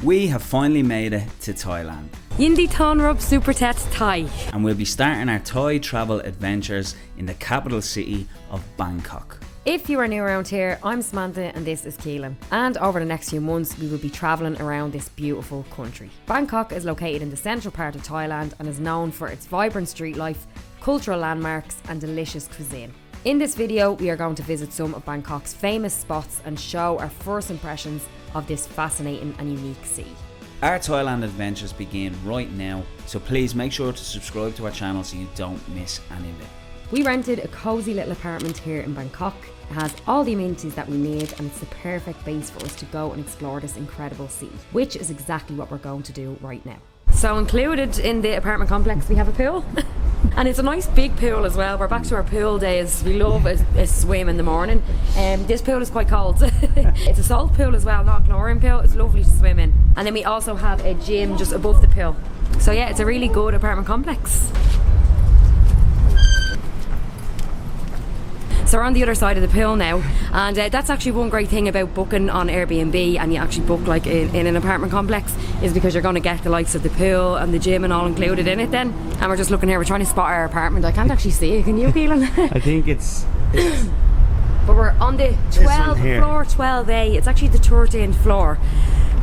We have finally made it to Thailand. Yindi Thonrup Supertet Thai. And we'll be starting our Thai travel adventures in the capital city of Bangkok. If you are new around here, I'm Samantha and this is Caolan. And over the next few months, we will be travelling around this beautiful country. Bangkok is located in the central part of Thailand and is known for its vibrant street life, cultural landmarks and delicious cuisine. In this video, we are going to visit some of Bangkok's famous spots and show our first impressions of this fascinating and unique city. Our Thailand adventures begin right now, so please make sure to subscribe to our channel so you don't miss any of it. We rented a cosy little apartment here in Bangkok. It has all the amenities that we need and it's the perfect base for us to go and explore this incredible city, which is exactly what we're going to do right now. So included in the apartment complex we have a pool and it's a nice big pool as well. We're back to our pool days. We love a swim in the morning. This pool is quite cold. It's a salt pool as well, not a chlorine pool. It's lovely to swim in. And then we also have a gym just above the pool. So yeah, it's a really good apartment complex. So we're on the other side of the pool now, and that's actually one great thing about booking on Airbnb and you actually book like in an apartment complex is because you're going to get the likes of the pool and the gym and all included in it then. And we're just looking here, we're trying to spot our apartment. I can't actually see it, can you, Caolan? I think it's but we're on the 12th floor, 12A. It's actually the 13th floor.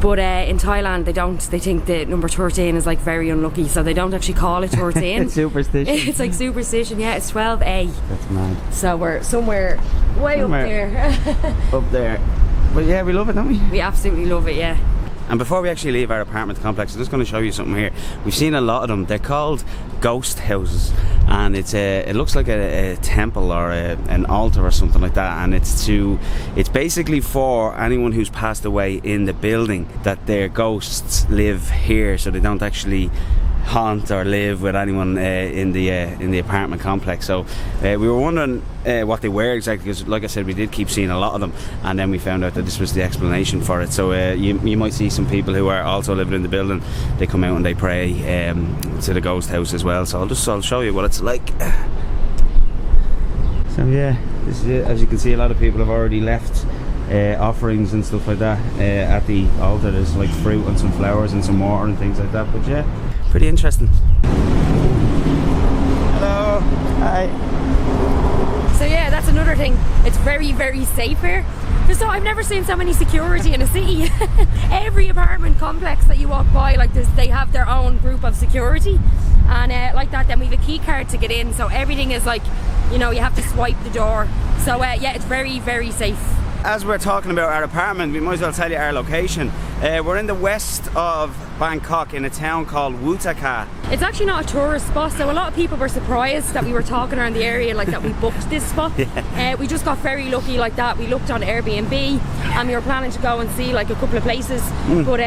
But in Thailand, they think that number 13 is like very unlucky, so they don't actually call it 13. It's superstition. It's like superstition, yeah, it's 12A. That's mad. So we're somewhere up there. Up there. But yeah, we love it, don't we? We absolutely love it, yeah. And before we actually leave our apartment complex, I'm just going to show you something here. We've seen a lot of them. They're called ghost houses, and it looks like a temple or an altar or something like that. And it's basically for anyone who's passed away in the building that their ghosts live here, so they don't actually haunt or live with anyone in the apartment complex. So we were wondering what they were exactly, because like I said, we did keep seeing a lot of them, and then we found out that this was the explanation for it. So you might see some people who are also living in the building. They come out and they pray to the ghost house as well. So I'll show you what it's like. So yeah, this is it. As you can see, a lot of people have already left offerings and stuff like that at the altar. There's like fruit and some flowers and some water and things like that. But yeah, pretty interesting. Hello. Hi. So yeah, that's another thing. It's very, very safe here. So I've never seen so many security in a city. Every apartment complex that you walk by like this, they have their own group of security. And like that, then we have a key card to get in. So everything is like, you know, you have to swipe the door. So yeah, it's very, very safe. As we're talking about our apartment, we might as well tell you our location. We're in the west of Bangkok in a town called Wat Arun. It's actually not a tourist spot, so a lot of people were surprised that we were talking around the area like that we booked this spot. Yeah. We just got very lucky like that. We looked on Airbnb and we were planning to go and see like a couple of places, but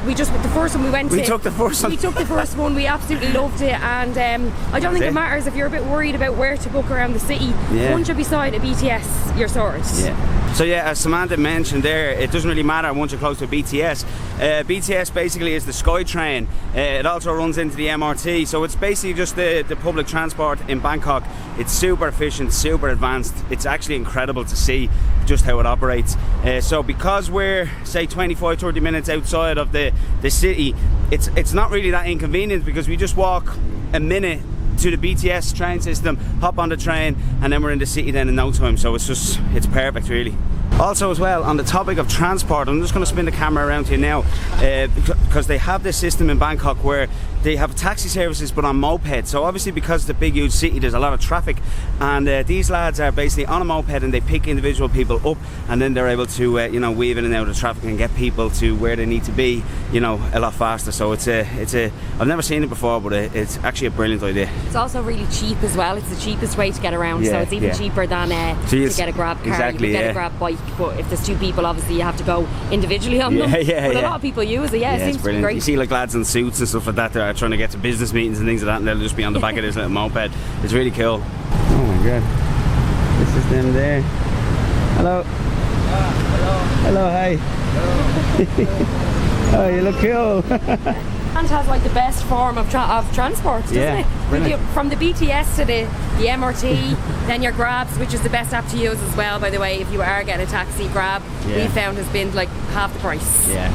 we just, the first one we went to. We took the first one. We took the first one, we absolutely loved it, and I don't think it matters if you're a bit worried about where to book around the city. Yeah. Once you're beside a BTS, you're sorted. Yeah. So yeah, as Samantha mentioned there, it doesn't really matter once you're close to a BTS. BTS basically is the Sky Train. It also runs into the MRT, so it's basically just the public transport in Bangkok. It's super efficient, super advanced. It's actually incredible to see just how it operates. So because we're say 25-30 minutes outside of the city, it's not really that inconvenient, because we just walk a minute to the BTS train system, hop on the train, and then we're in the city then in no time. So it's perfect really. Also as well, on the topic of transport, I'm just going to spin the camera around here now, because they have this system in Bangkok where they have taxi services but on mopeds. So obviously because it's a big huge city, there's a lot of traffic, and these lads are basically on a moped and they pick individual people up, and then they're able to you know, weave in and out of traffic and get people to where they need to be, you know, a lot faster. So it's a I've never seen it before, but it's actually a brilliant idea. It's also really cheap as well. It's the cheapest way to get around, so it's even cheaper than to get a grab car. Exactly, you can get a grab bike, but if there's two people, obviously you have to go individually on them. But a lot of people use it. Yeah, it seems to be great. You see like lads in suits and stuff like that, they're trying to get to business meetings and things like that, and they'll just be on the back of this little moped. It's really cool. Oh my god, this is them there. Hello. Hello. Hello, hi. Hello. Oh, you look cool. CANT has like the best form of transport, doesn't it? From the BTS to the MRT, then your Grabs, which is the best app to use as well, by the way. If you are getting a taxi, Grab, we found has been like half the price. Yeah.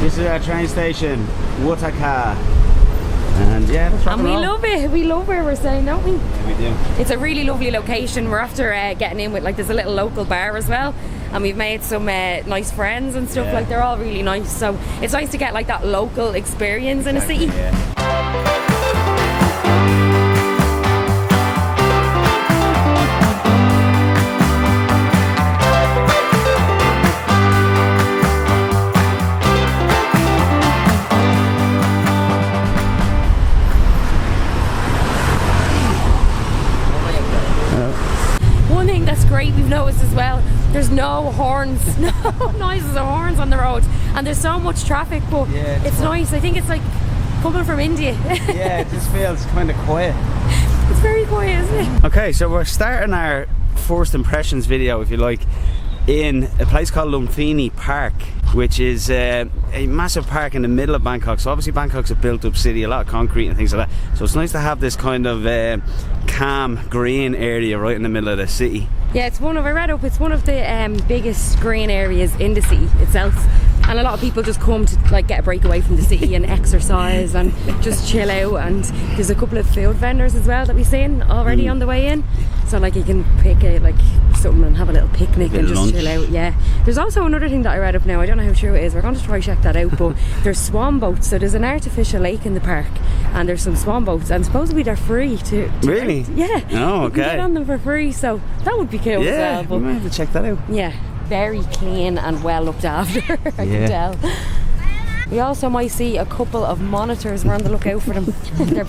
This is our train station, Wat Arun. And yeah, let's rock and we love it. We love where we're staying, don't we? Yeah, we do. It's a really lovely location. We're after getting in with, like, there's a little local bar as well, and we've made some nice friends and stuff. Like, they're all really nice, so it's nice to get like that local experience in a city. One thing that's great we've noticed as well, there's no horns, no noises of horns on the road, and there's so much traffic, but it's nice. I think it's like coming from India. Yeah, it just feels kind of quiet. It's very quiet, isn't it? Okay, so we're starting our first impressions video, if you like, in a place called Lumphini Park, which is a massive park in the middle of Bangkok. So obviously Bangkok's a built up city, a lot of concrete and things like that, so it's nice to have this kind of calm green area right in the middle of the city. Yeah, it's one of the biggest green areas in the city itself, and a lot of people just come to like get a break away from the city and exercise and just chill out. And there's a couple of food vendors as well that we've seen already on the way in, so like you can pick like something and have a little picnic and just chill out. Yeah, there's also another thing that I read up now, I don't know how true it is, we're going to try check that out, but there's swan boats. So there's an artificial lake in the park and there's some swan boats, and supposedly they're free to really rent. Yeah. Oh, okay. You can get on them for free, so that would be cool as well. Yeah, but we might have to check that out. yeah, very clean and well looked after. I can tell. We also might see a couple of monitors. We're on the lookout for them. They're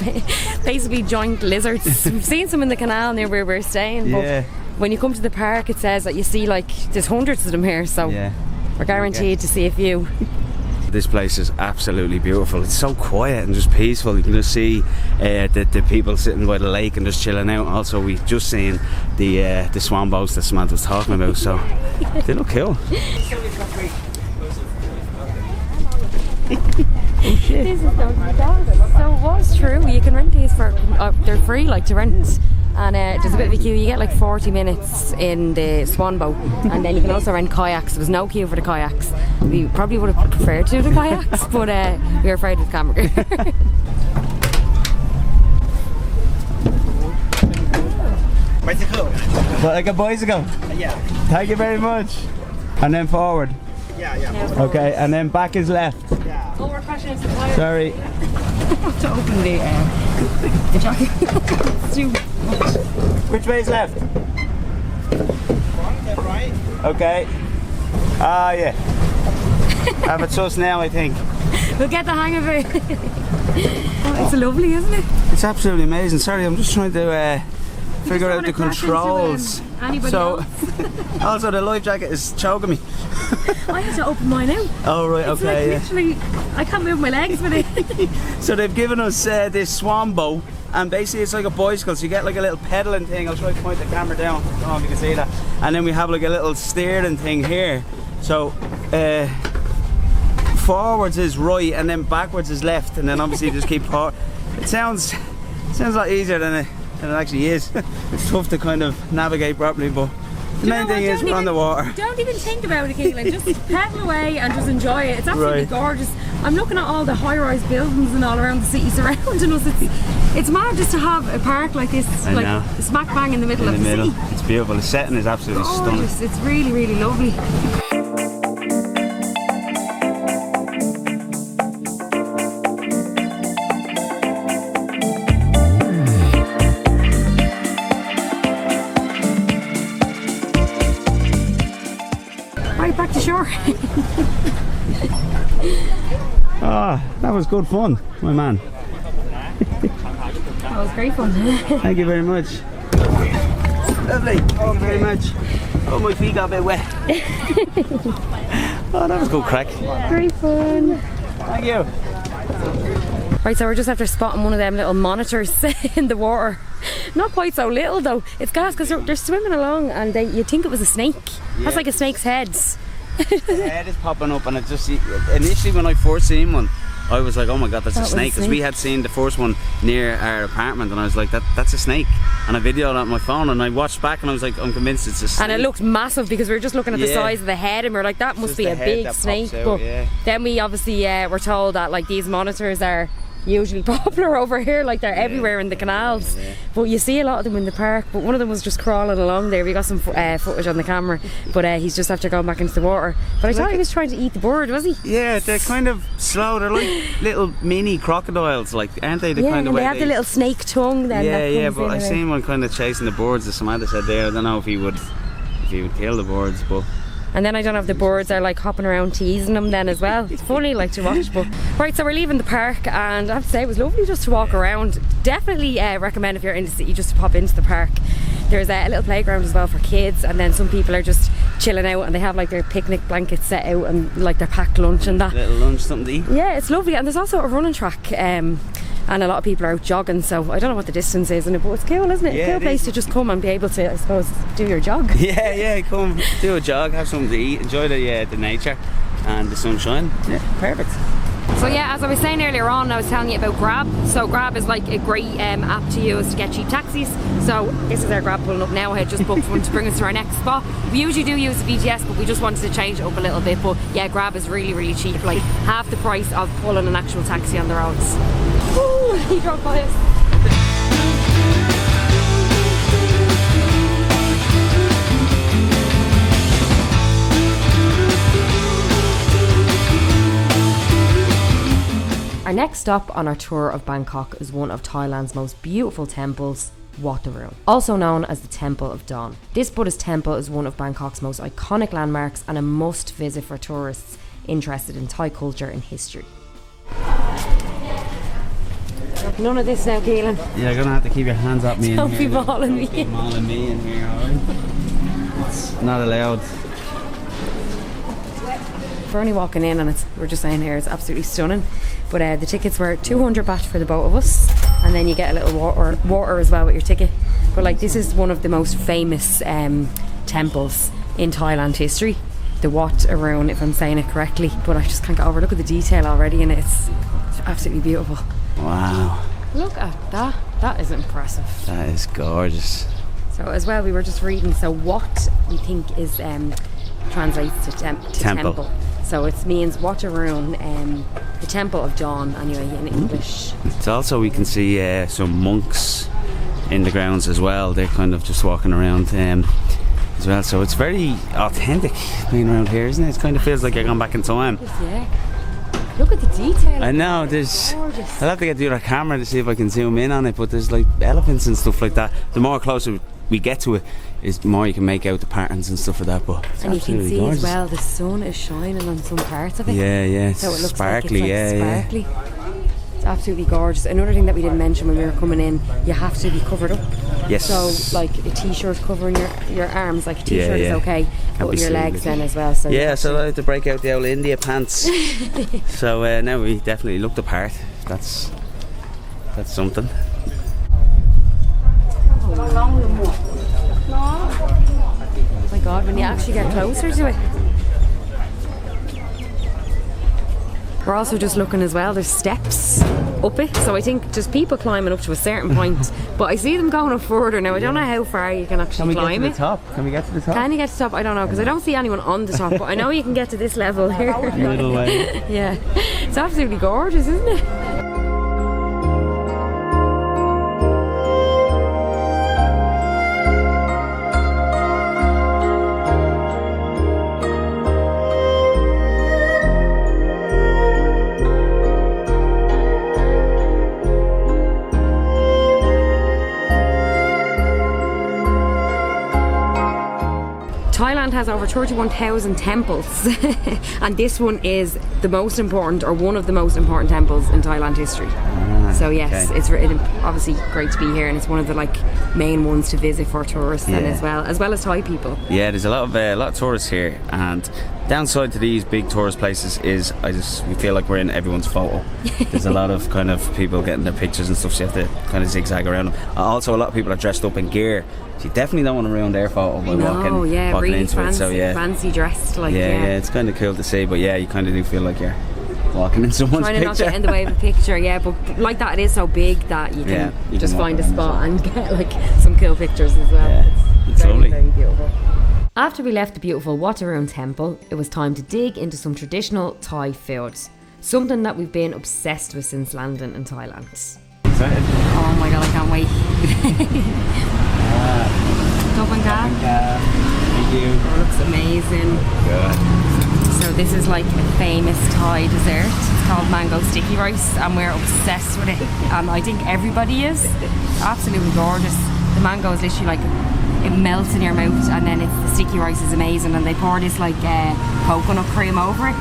basically giant lizards. We've seen some in the canal near where we're staying, but when you come to the park it says that you see like there's hundreds of them here, so we're guaranteed to see a few. This place is absolutely beautiful. It's so quiet and just peaceful. You can just see the people sitting by the lake and just chilling out. Also, we've just seen the swan boats that Samantha was talking about, so they look cool. Oh shit. This is so it was true. You can rent these for they're free, like to rent. And there's a bit of a queue. You get like 40 minutes in the swan boat, and then you can also rent kayaks. There was no queue for the kayaks. We probably would have preferred to do the kayaks, but we were afraid of the camera. Bicycle. But like a bicycle. Yeah. Thank you very much. And then forward. Yeah. Okay, and then back is left. Yeah. Oh, we're crashing into the wire. Sorry. To open the jacket. It's too much. Which way is left? Front and right. Okay. Ah, yeah. Have a trust now, I think. We'll get the hang of it. Oh, it's lovely, isn't it? It's absolutely amazing. Sorry, I'm just trying to figure out the controls. So, also the life jacket is choking me. I had to open mine out. Oh right, it's okay. Like literally, I can't move my legs with it. So they've given us this swan boat, and basically it's like a bicycle. So you get like a little pedaling thing. I'll try to point the camera down. I don't know if you can see that. And then we have like a little steering thing here. So forwards is right, and then backwards is left, and then obviously you just keep. It sounds a lot easier than it actually is. It's tough to kind of navigate properly, but the main thing is we're on the water. Don't even think about it, Caolan. Just pedal away and just enjoy it. It's absolutely gorgeous. I'm looking at all the high-rise buildings and all around the city surrounding us. It's mad just to have a park like this, like smack bang in the middle of the city. It's beautiful. The setting is absolutely stunning. It's really, really lovely. Back to shore. That was good fun, my man. That was great fun. Thank you very much. Lovely. Thank you very much. Oh, my feet got a bit wet. Oh, that was good crack. Great fun. Thank you. Right, so we're just after spotting one of them little monitors in the water. Not quite so little though. It's gas because they're swimming along, and you'd think it was a snake. That's like a snake's head. The head is popping up, and it just initially when I first seen one, I was like, oh my god, that's That a was a snake, because we snake. had seen the first one near our apartment, and I was like, that's a snake, and I videoed it on my phone, and I watched back, and I was like, I'm convinced it's a snake. And it looked massive because we were just looking at the Yeah. size of the head, and we were like, that must Just be the a head big that pops snake. out, But yeah. then we obviously were told that like these monitors are usually popular over here, like they're everywhere in the canals. Yeah. But you see a lot of them in the park. But one of them was just crawling along there. We got some footage on the camera, but he's just after going back into the water. But I thought he was trying to eat the bird, was he? Yeah, they're kind of slow. They're like little mini crocodiles, like, aren't they? The Yeah, kind and of way they have the little snake tongue then. Yeah, that yeah, comes but in I around. seen one kind of chasing the birds, as Samantha said there. I don't know if he would kill the birds, but And then I don't know if the birds are like hopping around teasing them then as well. It's funny like to watch. But right, so we're leaving the park, and I have to say it was lovely just to walk around. Definitely recommend if you're in the city just to pop into the park. There's a little playground as well for kids, and then some people are just chilling out and they have like their picnic blankets set out and like their packed lunch and that. little lunch, something to eat. Yeah, it's lovely. And there's also a running track, and a lot of people are out jogging, so I don't know what the distance is in it, but it's cool, isn't it? Yeah, A cool it place is. to just come and be able to, I suppose, do your jog. Yeah, come do a jog, have something to eat, enjoy the nature and the sunshine. Yeah, perfect. So yeah, as I was saying earlier on, I was telling you about Grab. So Grab is like a great app to use to get cheap taxis. So this is our Grab pulling up now. I had just booked one to bring us to our next spot. We usually do use the BTS, but we just wanted to change it up a little bit. But yeah, Grab is really, really cheap, like half the price of pulling an actual taxi on the roads. Ooh, he drove by us. Our next stop on our tour of Bangkok is one of Thailand's most beautiful temples, Wat Arun, also known as the Temple of Dawn. This Buddhist temple is one of Bangkok's most iconic landmarks and a must visit for tourists interested in Thai culture and history. None of this now, Caolan. Yeah, you're gonna have to keep your hands up me Don't in be here. mauling me. Don't be mauling me in here, alright? It's not allowed. We're only walking in and we're just saying here it's absolutely stunning. But the tickets were 200 baht for the both of us, and then you get a little water as well with your ticket. But like, this is one of the most famous temples in Thailand history, the Wat Arun, if I'm saying it correctly. But I just can't get over. Look at the detail already, and it's absolutely beautiful. Wow, Look at that. That is impressive. that is gorgeous. So as well, we were just reading. So what we think is translates to temple. So it means Wat Arun, the Temple of Dawn, anyway, in English. It's also, we can see some monks in the grounds as well. They're kind of just walking around as well. So it's very authentic being around here, isn't it? It kind of feels like you're going back in time. Yeah. Look at the detail. I know, there's... Gorgeous. I'll have to get the other camera to see if I can zoom in on it, but there's like elephants and stuff like that. The more closer we get to it, is the more you can make out the patterns and stuff like that. But it's And you can absolutely see gorgeous. as well the sun is shining on some parts of it. Yeah, it's So it looks sparkly, like it's yeah. sparkly. It's absolutely gorgeous. Another thing that we didn't mention when we were coming in, you have to be covered up. Yes. So like a t-shirt covering your arms, like a t-shirt Yeah. is okay, Can't but be your seen, legs like- then as well. So you Yeah, have so to- I had to break out the old India pants. So now we definitely look the part. That's something. Oh my god, when you actually get closer to it. We're also just looking as well, there's steps up it, so I think there's people climbing up to a certain point, but I see them going up further now. I don't know how far you can actually climb it. top? Can we get to the top? Can you get to the top? I don't know, because I don't see anyone on the top, but I know you can get to this level here. Little way. Yeah, it's absolutely gorgeous, isn't it? Thailand has over 31,000 temples and this one is the most important, or one of the most important temples in Thailand history. So yes, okay. it's obviously great to be here, and it's one of the like main ones to visit for tourists and as well as Thai people. Yeah, there's a lot of tourists here, and downside to these big tourist places is we feel like we're in everyone's photo. There's a lot of kind of people getting their pictures and stuff, so you have to kind of zigzag around them. Also, a lot of people are dressed up in gear, so you definitely don't want to ruin their photo by walking really into fancy, it. So fancy dressed, like yeah, it's kind of cool to see, but yeah, you kind of do feel like you're walking in someone's Trying to not picture. get in the way of a picture, yeah, but like that, it is so big that you can you just can walk find a around spot as and get like some cool pictures as well. Yeah, it's very, lovely. very beautiful. After we left the beautiful Wat Arun temple, it was time to dig into some traditional Thai food. Something that we've been obsessed with since landing in Thailand. Excited? Oh my god, I can't wait. Dublin Cab. Thank you. Oh, looks amazing. Good. So this is like a famous Thai dessert. It's called mango sticky rice and we're obsessed with it. And I think everybody is. It's absolutely gorgeous. The mango is literally like, it melts in your mouth, and then the sticky rice is amazing, and they pour this like coconut cream over it.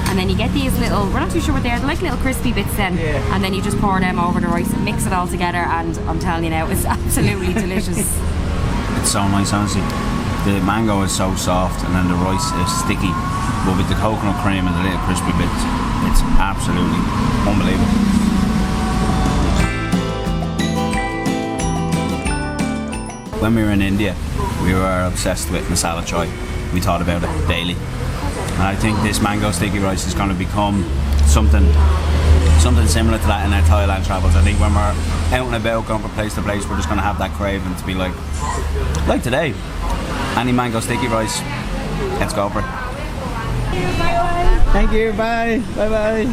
And then you get these little, we're not too sure what they are, they're like little crispy bits then. Yeah. And then you just pour them over the rice and mix it all together, and I'm telling you now, it's absolutely delicious. It's so nice, honestly. The mango is so soft and then the rice is sticky, but with the coconut cream and the little crispy bits, it's absolutely unbelievable. When we were in India, we were obsessed with masala chai. We thought about it daily. And I think this mango sticky rice is going to become something similar to that in our Thailand travels. I think when we're out and about, going from place to place, we're just going to have that craving to be like today. Any mango sticky rice, let's go for it. Thank you, bye. Bye-bye.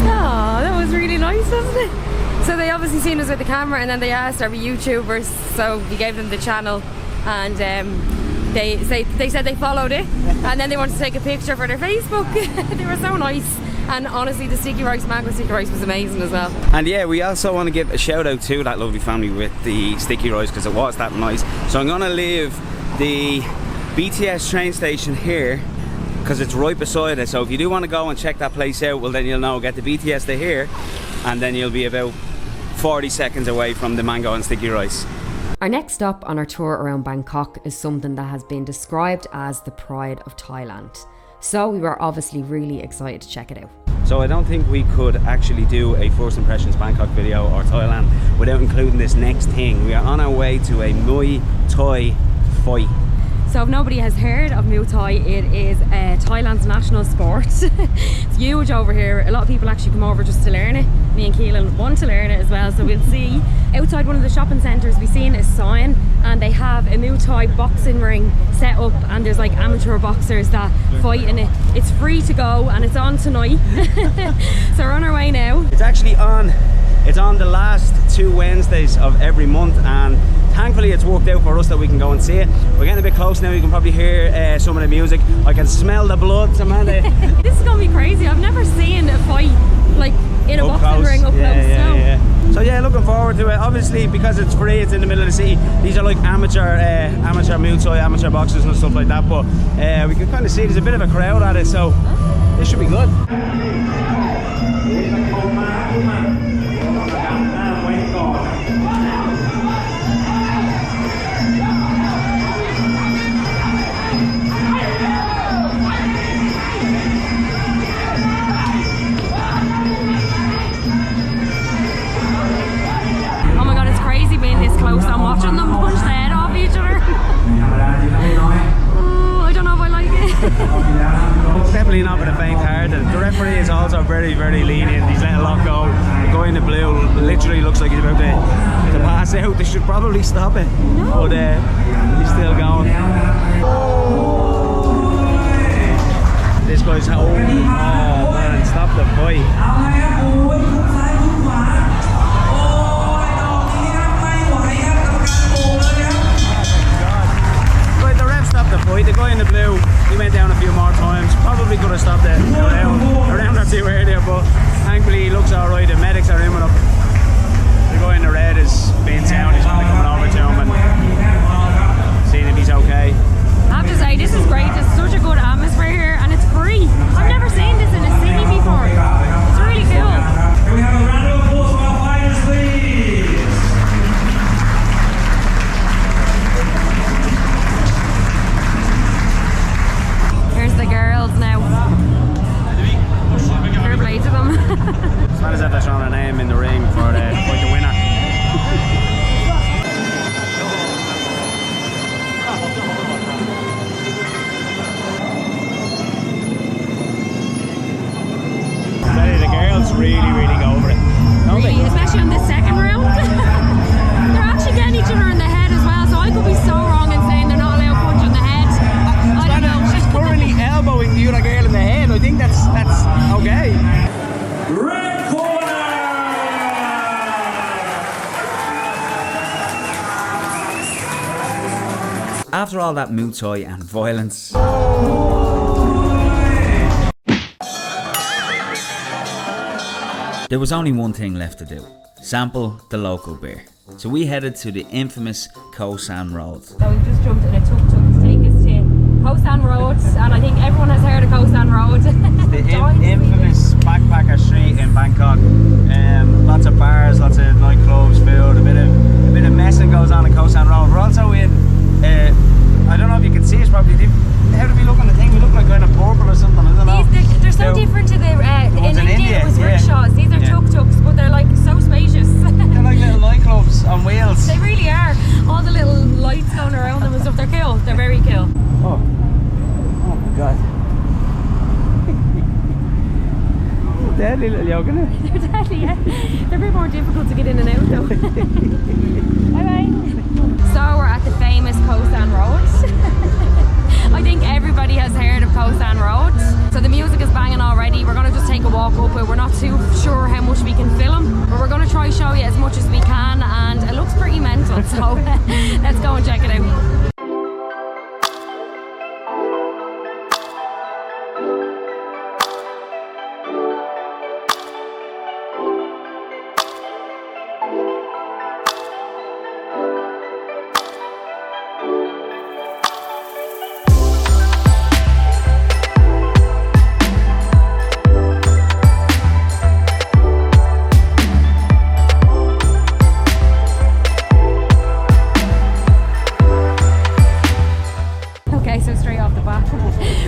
Oh, that was really nice, wasn't it? So they obviously seen us with the camera, and then they asked, are we YouTubers? So we gave them the channel, and they said they followed it, and then they wanted to take a picture for their Facebook. They were so nice, and honestly the mango sticky rice was amazing as well. And yeah, we also want to give a shout out to that lovely family with the sticky rice, because it was that nice. So I'm going to leave the BTS train station here because it's right beside it. So if you do want to go and check that place out, well then you'll know, get the BTS to here, and then you'll be about 40 seconds away from the mango and sticky rice. Our next stop on our tour around Bangkok is something that has been described as the pride of Thailand. So we were obviously really excited to check it out. So I don't think we could actually do a first impressions Bangkok video or Thailand without including this next thing. We are on our way to a Muay Thai fight. So if nobody has heard of Muay Thai, it is Thailand's national sport. It's huge over here. A lot of people actually come over just to learn it. Me and Caolan want to learn it as well, so we'll see. Outside one of the shopping centres we've seen a sign, and they have a Muay Thai boxing ring set up, and there's like amateur boxers that fight in it. It's free to go and it's on tonight. So we're on our way now. It's actually on. It's on the last 2 Wednesdays of every month, and thankfully it's worked out for us that we can go and see it. We're getting a bit close now. You can probably hear some of the music. I can smell the blood, Samantha. This is gonna be crazy. I've never seen a fight like in a boxing ring up close. Yeah. So yeah, looking forward to it. Obviously, because it's free, it's in the middle of the city. These are like amateur Muay Thai, amateur boxers and stuff like that. But we can kind of see there's a bit of a crowd at it, so this should be good. Close. I'm watching them punch the head off each other. Oh, I don't know if I like it. Definitely not with a faint heart. The referee is also very, very lenient. He's letting a lot go. The guy in the blue literally looks like he's about to pass out. They should probably stop it. No. But he's still going. This guy's oh man, stop the fight. The fight. The guy in the blue, he went down a few more times. Probably could have stopped it around or 2 earlier, but thankfully he looks alright. The medics are in with him. The guy in the red is being sound. He's going to come over to him and seeing if he's okay. I have to say, this is great. There's such a good atmosphere here, and it's free. I've never seen this in a city before. It's really cool. Can we have a round of applause for our fighters, please? The girls now. Fair play to them. It's not as if they're throwing a name in the ring for the winner. really, really go for it. Don't Really, they? especially on the second round. They're actually getting each other in the head as well, so I could be so wrong in saying they're not allowed to punch on the head. I don't know. She's currently elbowing the other girl in the head. I think that's okay. Red corner. After all that Muay Thai and violence, there was only one thing left to do: sample the local beer. So we headed to the infamous Khaosan Road. So we just jumped in a tuk-tuk to take us to Khaosan Road, and I think everyone has heard of Khaosan Road. The infamous backpacker street in Bangkok. Lots of bars, lots of nightclubs, food, a bit of messing goes on in Khaosan Road. We're also in, I don't know if you can see us properly. How do we look on the thing? We look like kind of purple or something, I don't know. They're so different to the ones in India it was rickshaws. These are tuk-tuks, but they're like so spacious. They're like little nightclubs on wheels. They really are. All the little lights going around them and stuff. They're cool. They're very cool. Oh my god. Deadly little yoga. They're deadly, yeah. They're a bit more difficult to get in and out though. Bye bye. So we're at the famous Khaosan Road. I think everybody has heard of Khaosan Road. So the music is banging already. We're going to just take a walk up it. We're not too sure how much we can film, but we're going to try show you as much as we can, and it looks pretty mental, so let's go and check it out.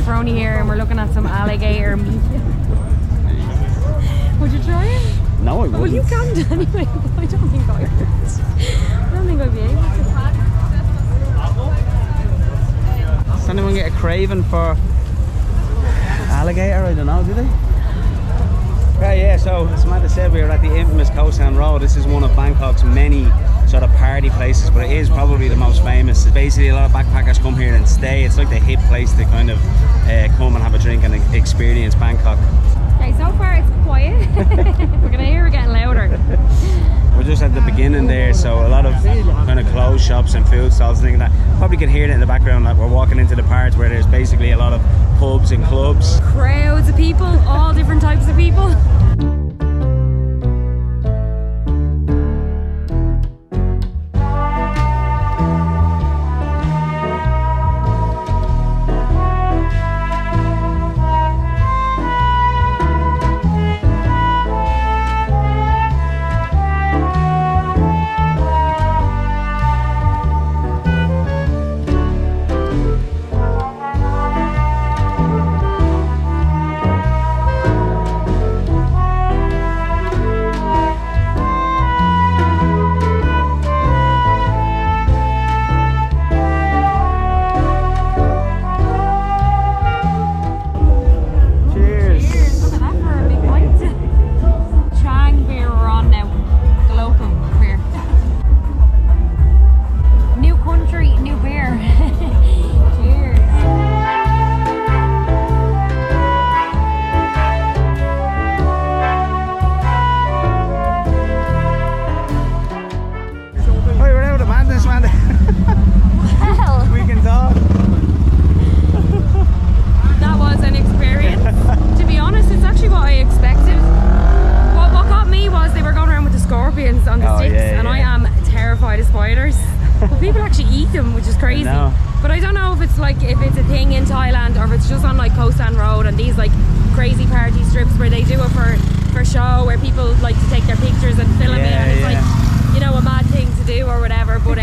We're only here and we're looking at some alligator meat. Would you try it? No, I wouldn't. Well, you can't anyway, but I don't think I would. I don't think I'd be able to. Does anyone get a craving for alligator? I don't know, do they? Yeah, so Samantha said we were at the infamous Khaosan Road. This is one of Bangkok's many sort of party places, but it is probably the most famous. Basically, a lot of backpackers come here and stay. It's like the hip place to kind of come and have a drink and experience Bangkok. Okay, so far it's quiet. We're gonna hear it getting louder. We're just at the beginning there, so a lot of kind of clothes shops and food stalls and things like that. Probably can hear it in the background that we're walking into the parts where there's basically a lot of pubs and clubs. Crowds of people, all different types of people. But I don't know if it's like if it's a thing in Thailand or if it's just on like Khaosan Road and these like crazy party strips where they do it for show, where people like to take their pictures and film it, and it's like, you know, a mad thing to do or whatever. But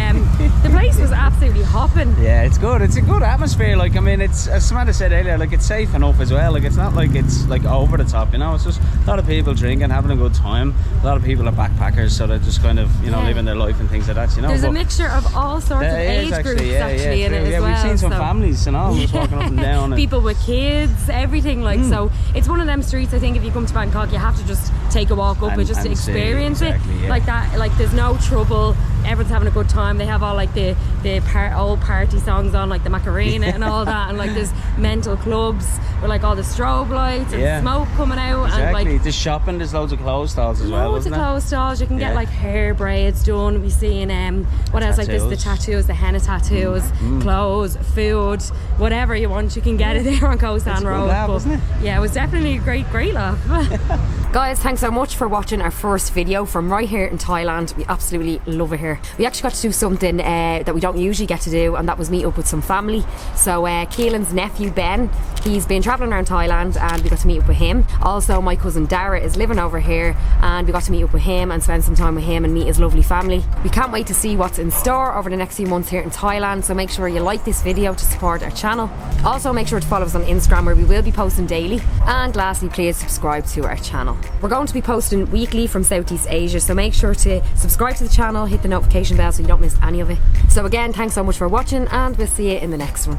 the place was absolutely hopping. Yeah, it's good. It's a good atmosphere. Like, I mean, it's, as Samantha said earlier, like, it's safe enough as well. Like, it's not like it's like over the top, you know. It's just a lot of people drinking, having a good time. A lot of people are backpackers, so they're just kind of, you know, living their life and things like that, you know. There's a mixture of all sorts of age groups in it as well. We've seen some families, you know, just walking up and down. And people with kids, everything, like, so it's one of them streets, I think, if you come to Bangkok, you have to just take a walk up and just to experience it. Like that, like, there's no trouble, everyone's having a good time. They have all like the old party songs on, like the Macarena and all that, and like there's mental clubs with like all the strobe lights and smoke coming out. And like there's shopping, there's loads of clothes stalls as well. Loads of clothes stalls. You can get like hair braids done. We seen what else, like this, the tattoos, the henna tattoos, clothes, food, whatever you want, you can get it there on Khaosan Road. Lab, wasn't it? Yeah, it was definitely a great laugh. Guys, thanks so much for watching our first video from right here in Thailand. We absolutely love it here. We actually got to do something that we don't usually get to do, and that was meet up with some family. So Caolan's nephew Ben, he's been travelling around Thailand, and we got to meet up with him. Also, my cousin Dara is living over here, and we got to meet up with him and spend some time with him and meet his lovely family. We can't wait to see what's in store over the next few months here in Thailand, so make sure you like this video to support our channel. Also, make sure to follow us on Instagram, where we will be posting daily. And lastly, please subscribe to our channel. We're going to be posting weekly from Southeast Asia, so make sure to subscribe to the channel, hit the notification bell so you don't miss any of it. So again, thanks so much for watching, and we'll see you in the next one.